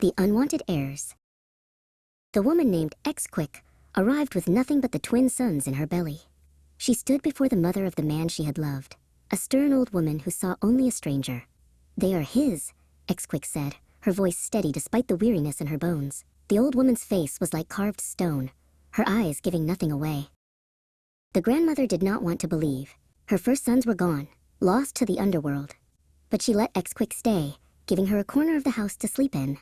The unwanted heirs. The woman named Xbalanque arrived with nothing but the twin sons in her belly. She stood before the mother of the man she had loved, a stern old woman who saw only a stranger. "They are his," Xbalanque said, her voice steady despite the weariness in her bones. The old woman's face was like carved stone, her eyes giving nothing away. The grandmother did not want to believe. Her first sons were gone, lost to the underworld. But she let Xbalanque stay, giving her a corner of the house to sleep in.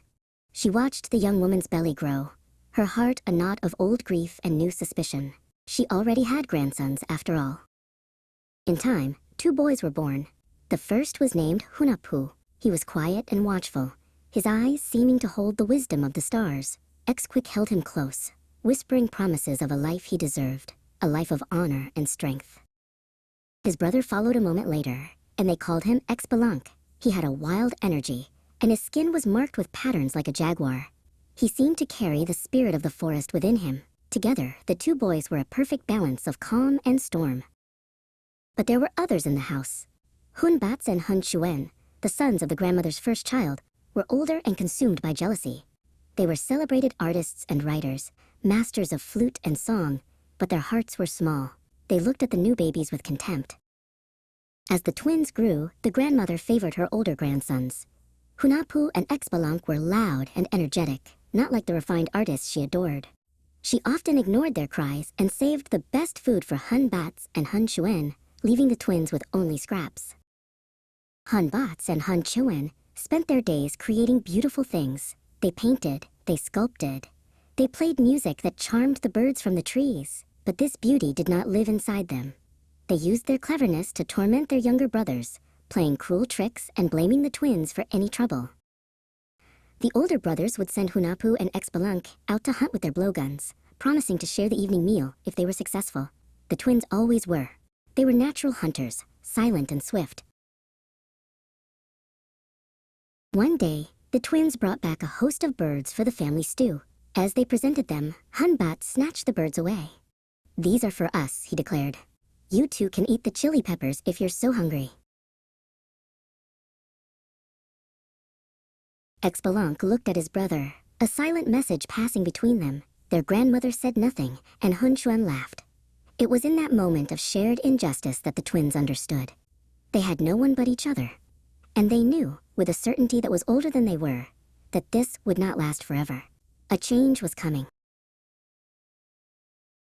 She watched the young woman's belly grow, her heart a knot of old grief and new suspicion. She already had grandsons, after all. In time, 2 boys were born. The first was named Hunahpu. He was quiet and watchful, his eyes seeming to hold the wisdom of the stars. Xbalanque held him close, whispering promises of a life he deserved, a life of honor and strength. His brother followed a moment later, and they called him Xbalanque. He had a wild energy, and his skin was marked with patterns like a jaguar. He seemed to carry the spirit of the forest within him. Together, the 2 boys were a perfect balance of calm and storm. But there were others in the house. Hunahpu and Hunahpu, the sons of the grandmother's first child, were older and consumed by jealousy. They were celebrated artists and writers, masters of flute and song, but their hearts were small. They looked at the new babies with contempt. As the twins grew, the grandmother favored her older grandsons. Hunahpu and Xbalanque were loud and energetic, not like the refined artists she adored. She often ignored their cries and saved the best food for Hunahpu and Hunahpu, leaving the twins with only scraps. Hunahpu and Hunahpu spent their days creating beautiful things. They painted, they sculpted, they played music that charmed the birds from the trees. But this beauty did not live inside them. They used their cleverness to torment their younger brothers, playing cruel tricks and blaming the twins for any trouble. The older brothers would send Hunahpu and Xbalanque out to hunt with their blowguns, promising to share the evening meal if they were successful. The twins always were. They were natural hunters, silent and swift. One day, the twins brought back a host of birds for the family stew. As they presented them, Hunahpu snatched the birds away. "These are for us," he declared. "You 2 can eat the chili peppers if you're so hungry." Xbalanque looked at his brother, a silent message passing between them. Their grandmother said nothing, and Hunahpu laughed. It was in that moment of shared injustice that the twins understood. They had no one but each other. And they knew, with a certainty that was older than they were, that this would not last forever. A change was coming.